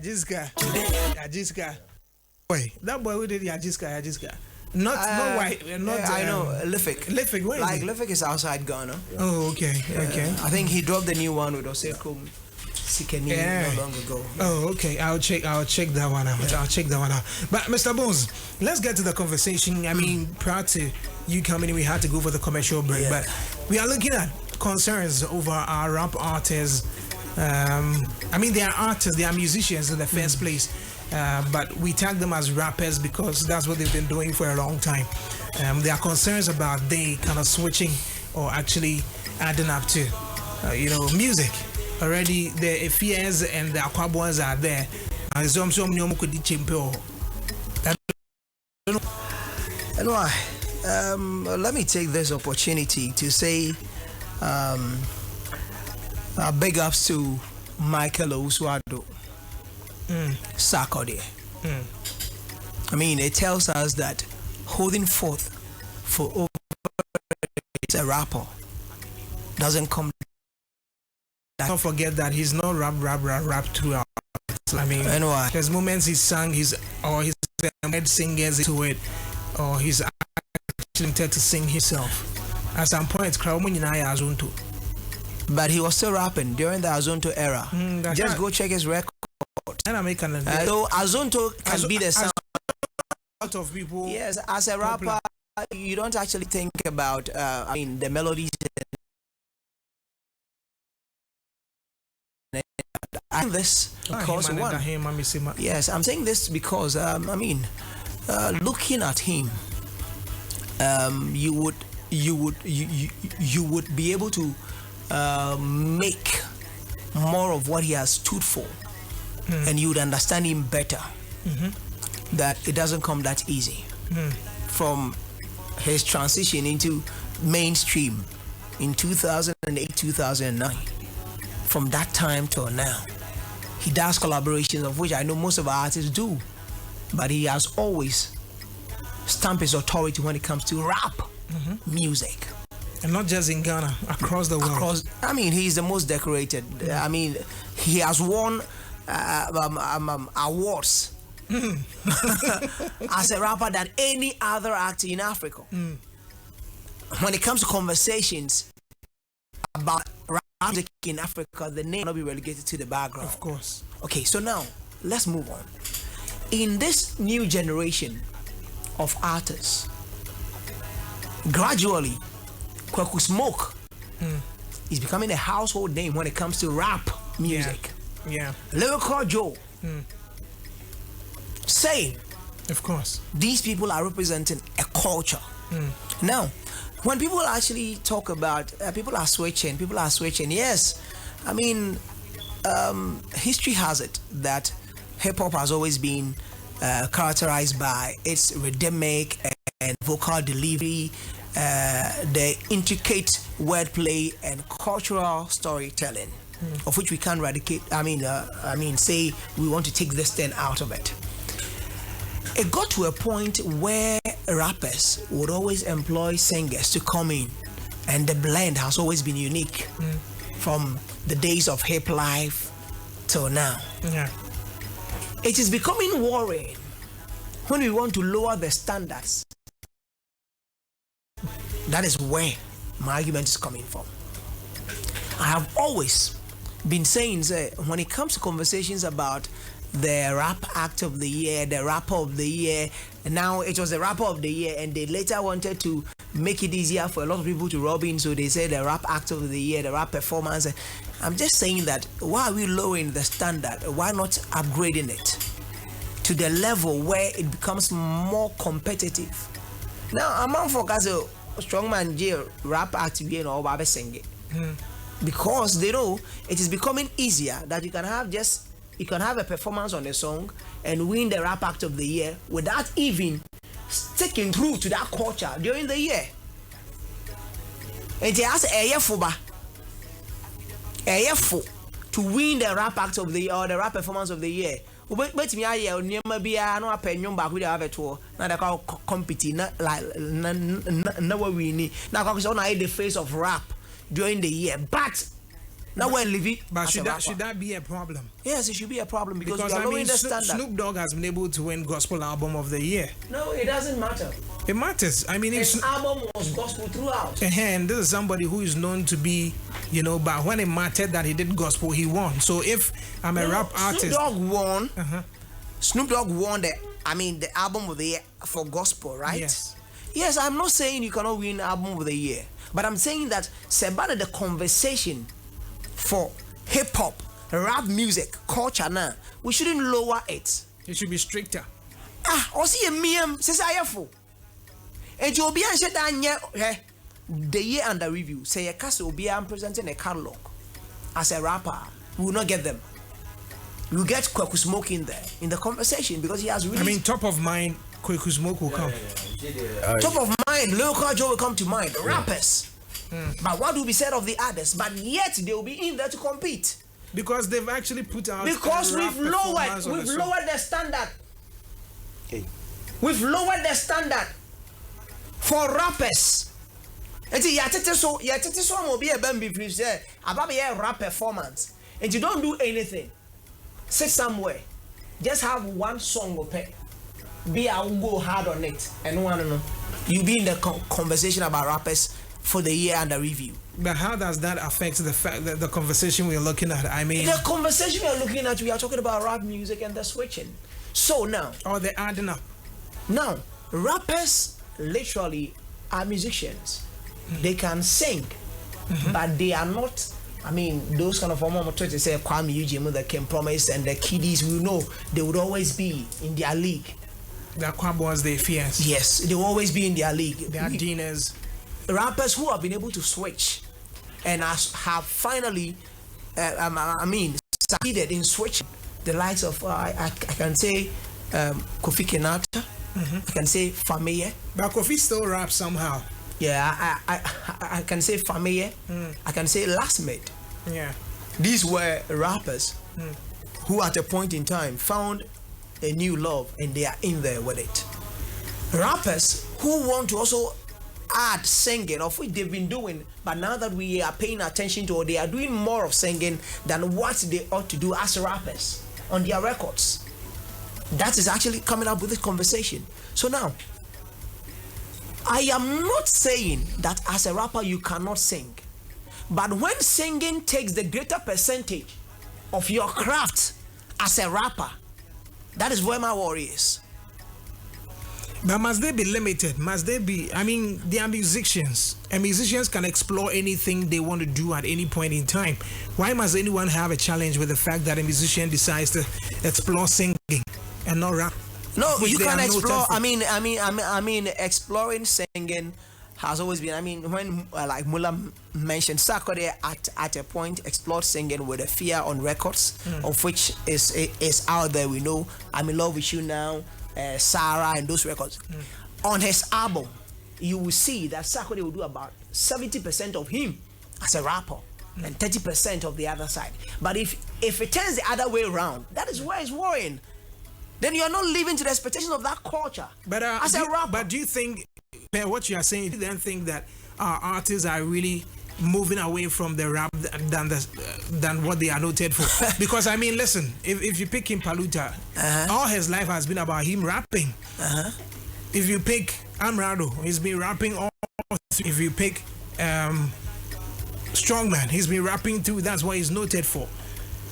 Yajiska. Boy, that boy who did Yajiska. Not white. Not. I know. Lifik. Where like is Lifik is outside Ghana. Oh, okay. I think he dropped the new one with Osekum Sikeni not long ago. Oh, okay. I'll check that one out. I'll check that one out. But Mr. Bones, let's get to the conversation. I mean, prior to you coming in, we had to go for the commercial break. But we are looking at concerns over our rap artists. I mean, they are artists, they are musicians in the first place. But we tag them as rappers because that's what they've been doing for a long time. There are concerns about they kind of switching or actually adding up to, music. Already the fears and the aquaboys are there. And why? Let me take this opportunity to say big ups to Michael Oswado. Sarkodie. I mean, it tells us that holding forth for over a rapper doesn't come. Don't forget that he's not rap throughout. I mean, there's moments he sang his head singers into it, or he's actually intended to sing himself. At some point, but he was still rapping during the Azonto era. Just go check his record. So Azonto can be the sound of people. Yes, as a rapper, you don't actually think about the melodies. I think this because one. Yes, I'm saying this because looking at him, you would be able to make more of what he has stood for, and you would understand him better. That it doesn't come that easy. From his transition into mainstream in 2008, 2009. From that time till now, he does collaborations, of which I know most of our artists do, but he has always stamped his authority when it comes to rap music. And not just in Ghana, across the world. He's the most decorated. He has won awards as a rapper than any other actor in Africa. When it comes to conversations about rap music in Africa, the name will not be relegated to the background. Of course. Okay, so now let's move on. In this new generation of artists, gradually, Kwaku Smoke is becoming a household name when it comes to rap music. Yeah. Lyrical Joe. Same. Of course. These people are representing a culture. Now, when people actually talk about people are switching, yes. History has it that hip-hop has always been characterized by its rhythmic and vocal delivery, the intricate wordplay and cultural storytelling, of which we can't eradicate. Say we want to take this thing out of it. It got to a point where rappers would always employ singers to come in, and the blend has always been unique from the days of hip life till now. It is becoming worrying when we want to lower the standards. That is where my argument is coming from. I have always been saying when it comes to conversations about the rap act of the year, the rapper of the year, and now it was the rapper of the year, and they later wanted to make it easier for a lot of people to rob in, so they said the rap act of the year, the rap performance. I'm just saying that why are we lowering the standard? Why not upgrading it to the level where it becomes more competitive? Now, I'm not focusing Strongman J rap act again or Baba sing it. Because they know it is becoming easier that you can have a performance on a song and win the rap act of the year without even sticking true to that culture during the year. And it has a year to win the rap act of the year or the rap performance of the year. But me I never be no opinion back with have it to now they call competing no we need now because on the face of rap during the year, but Now when Levy, but should that be a problem? Yes, it should be a problem because we are lowering the standard. Snoop Dogg has been able to win Gospel Album of the Year. No, it doesn't matter. It matters. I mean, his album was gospel throughout. And this is somebody who is known to be, but when it mattered that he did gospel, he won. So if I'm a rap artist, Snoop Dogg won. Snoop Dogg won the album of the year for gospel, right? Yes. Yes, I'm not saying you cannot win album of the year, but I'm saying that Sebada, the conversation for hip hop, rap music, culture now, we shouldn't lower it. It should be stricter. Also a meme says I have and you'll be answered the year under review. Say a cast will be presenting a catalog as a rapper. We will not get them. You get Kwaku Smoke in there in the conversation because he has really. I mean, top of mind, Kwaku Smoke will come. Top of mind, Local Joe will come to mind. Rappers. But what will be said of the others? But yet they will be in there to compete. Because they've actually put out. Because we've lowered the standard. Okay. We've lowered the standard for rappers. And so will be a bambi free say about a rap performance. And you don't do anything. Sit somewhere. Just have one song or pay. I will go hard on it. And one you be in the conversation about rappers for the year under review. But how does that affect the fact that the conversation we're looking at? I mean, the conversation we're looking at, we are talking about rap music and the switching. So now, they're adding up. Now, rappers literally are musicians. They can sing, but they are not. I mean, those kind of former to say Kwame Eugene, the Kim Promise, and the kiddies, we know they would always be in their league. The Kwabos, they fierce. Yes, they will always be in their league. They are Dinas. Rappers who have been able to switch and have finally, succeeded in switching. The likes of I can say Kofi Kenata, I can say Fameye. But Kofi still raps somehow. Yeah, I can say Fameye. I can say Last Made. Yeah, these were rappers who at a point in time found a new love and they are in there with it. Rappers who want to also add singing, of which they've been doing, but now that we are paying attention to, they are doing more of singing than what they ought to do as rappers on their records. That is actually coming up with this conversation. So now, I am not saying that as a rapper you cannot sing, but when singing takes the greater percentage of your craft as a rapper, that is where my worry is. But must they be limited? Must they be? I mean, they are musicians, and musicians can explore anything they want to do at any point in time. Why must anyone have a challenge with the fact that a musician decides to explore singing and not rap? No, you can explore. I mean, exploring singing has always been. I mean, when like Mullah mentioned, Sarkodie at a point explored singing with a fear on records, of which is out there. We know I'm in love with you now. Sarah and those records. On his album, you will see that Sarkodie will do about 70% of him as a rapper and 30% of the other side. But if it turns the other way around, that is where it's worrying. Then you are not living to the expectation of that culture. But as a rapper. But do you think, what you are saying, do you then think that our artists are really moving away from the rap than what they are noted for? Because I mean, listen, if you pick him Paluta, all his life has been about him rapping. If you pick Amerado, he's been rapping all. If you pick Strongman, he's been rapping too. That's what he's noted for.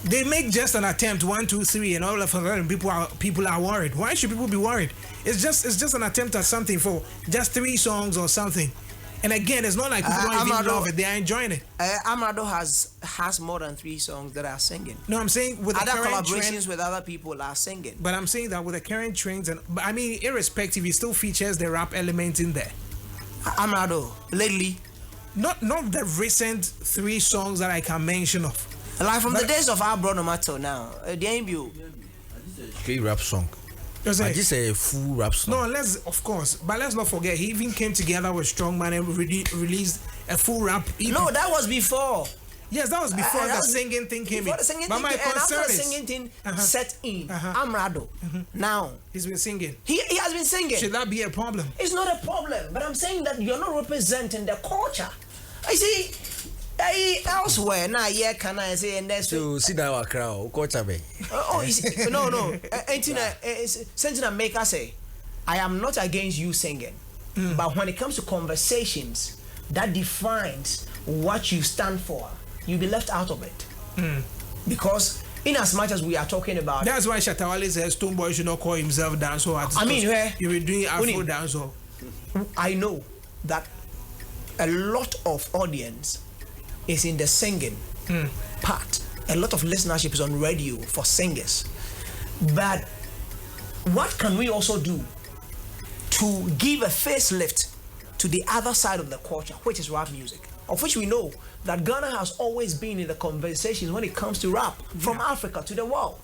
They make just an attempt, 1, 2, 3, and all of a sudden people are worried. Why should people be worried? It's just an attempt at something for just 3 songs or something. And again, it's not like people don't even love it; they are enjoying it. Amerado has more than 3 songs that are singing. No, I'm saying with other the current collaborations trend, with other people are singing. But I'm saying that with the current trends, but I mean, irrespective, he still features the rap element in there. Amerado lately, not the recent 3 songs that I can mention of. Like from the days of our brother Mato now, the MBO. Okay, rap song. I just say a full rap song. No, but let's not forget he even came together with Strongman and released a full rap EP. No, that was before. Yes, that was before the singing thing came in. But my concern is, singing thing set in Amerado. Now he's been singing. He has been singing. Should that be a problem? It's not a problem, but I'm saying that you're not representing the culture. I see. Elsewhere now, yeah, can I say? And that's to see that crowd. No. Sentinel Maker say, I am not against you singing, but when it comes to conversations that defines what you stand for, you'll be left out of it. Because in as much as we are talking about, that's why Shatawale says Stonebwoy should not call himself dancehall artist. I mean, you were doing Afro dancehall. I know that a lot of audience is in the singing part. A lot of listenership is on radio for singers. But what can we also do to give a facelift to the other side of the culture, which is rap music, of which we know that Ghana has always been in the conversations when it comes to rap, from Africa to the world.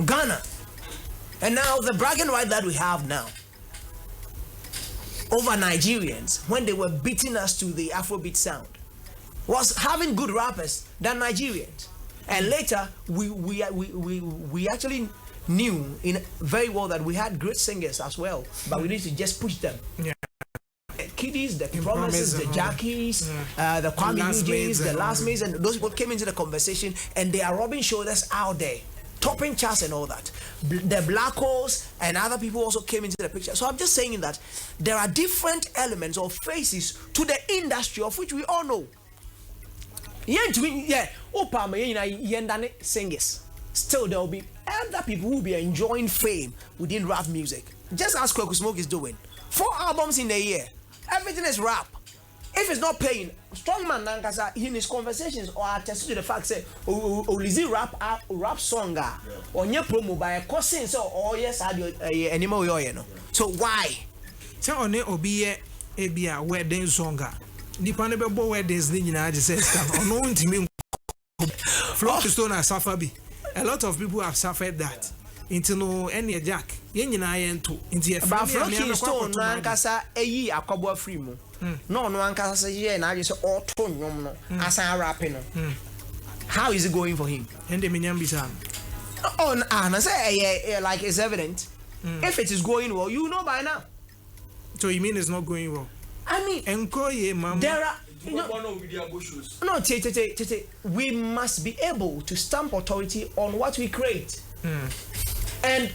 Ghana. And now the bragging right that we have now over Nigerians, when they were beating us to the Afrobeat sound, was having good rappers than Nigerians. And later we actually knew in very well that we had great singers as well, but we need to just push them. Kiddies, the Promises, the Jackies, the Kwame Nugents, the Last Mates, and those people came into the conversation, and they are rubbing shoulders out there, topping charts and all that. The Black Holes and other people also came into the picture. So I'm just saying that there are different elements or faces to the industry of which we all know. Singers. Still, there will be other people who will be enjoying fame within rap music. Just as Kweku Smoke is doing. 4 albums in a year. Everything is rap. If it's not paying, Strongman Nankasa in his conversations or attest to the fact say, Olizi rap song or nye promo by a cousin so or yes anymore no. So why? Tell on it obi a wedding song. Nipa ne bebo weddings ni nyina je say scam. Ono ntimi Flock Stone has suffered. A lot of people have suffered that. Into no any jack. Yen nyina ye nto. Into But Flock Stone nankasa eyi akwabo free mu. No ankasa say ye na just auto nyom no. Asan rapping no. How is it going for him? And the minyam bisa. I say like it's evident. If it is going well, you know by now. So you mean it's not going well? I mean, there are we must be able to stamp authority on what we create. And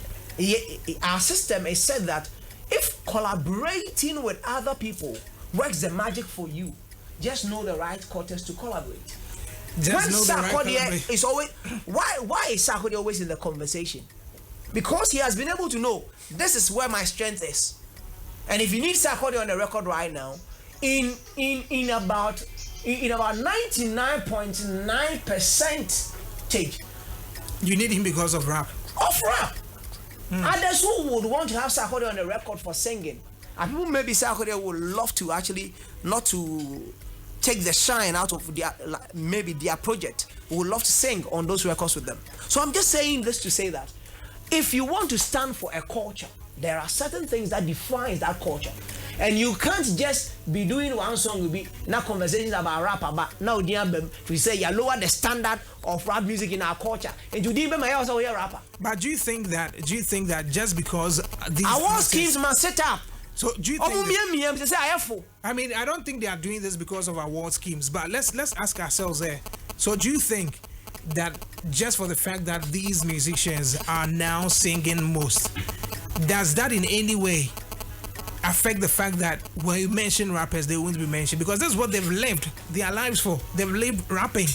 our system is said that if collaborating with other people works the magic for you, just know the right quarters to collaborate. Is always why is Sarkodie always in the conversation? Because he has been able to know this is where my strength is. And if you need Sarkodie on the record right now, in about 99.9% take, you need him because of rap. Others who would want to have Sarkodie on the record for singing, and people maybe Sarkodie would love to actually not to take the shine out of their project, would love to sing on those records with them. So I'm just saying this to say that if you want to stand for a culture, there are certain things that define that culture, and you can't just be doing one song. Will be now conversations about rap about now. We say you lower the standard of rap music in our culture, and you didn't my also hear rapper. But do you think that just because these award schemes must set up? So do you think? I mean, I don't think they are doing this because of award schemes. But let's ask ourselves there. So do you think that just for the fact that these musicians are now singing most, does that in any way affect the fact that when you mention rappers, they won't be mentioned? Because that's what they've lived their lives for. They've lived rapping.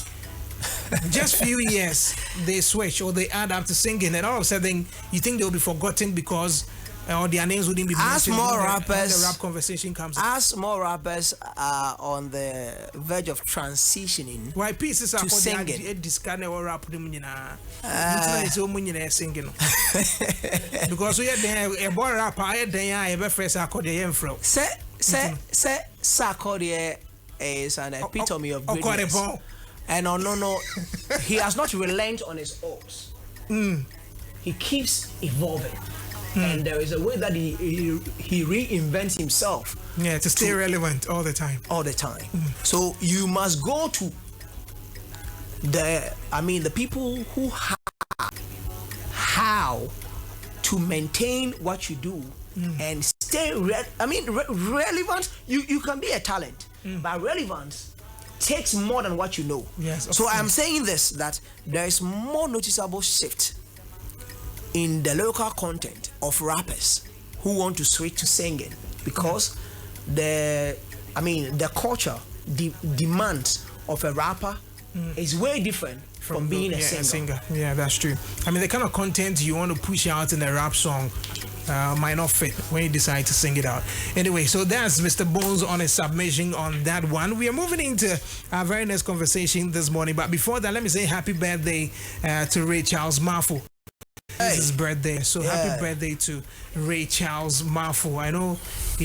Just few years they switch or they add up to singing, and all of a sudden you think they'll be forgotten because or their names wouldn't be mentioned. As more rappers, the rap conversation comes. As more rappers are on the verge of transitioning. Why pieces are to singing? Because we had a boy rapper, I had a first Sarkodie from. Say Sarkodie is an epitome of greatness. And no, he has not relented on his oars. He keeps evolving. And there is a way that he reinvents himself. Yeah, to stay relevant all the time. So you must go to the people who have how to maintain what you do and stay relevant. You can be a talent, but relevance takes more than what you know. Yes. So I'm saying this, that there is more noticeable shift in the local content of rappers who want to switch to singing, because the culture, the demand of a rapper is way different from being a singer. Yeah, that's true. I mean, the kind of content you want to push out in a rap song might not fit when you decide to sing it out. Anyway, so that's Mr. Bones on a submission on that one. We are moving into our very next conversation this morning, but before that, let me say happy birthday to Ray Charles Marfo. It's his birthday, so happy birthday to Ray Charles Marfo. I know he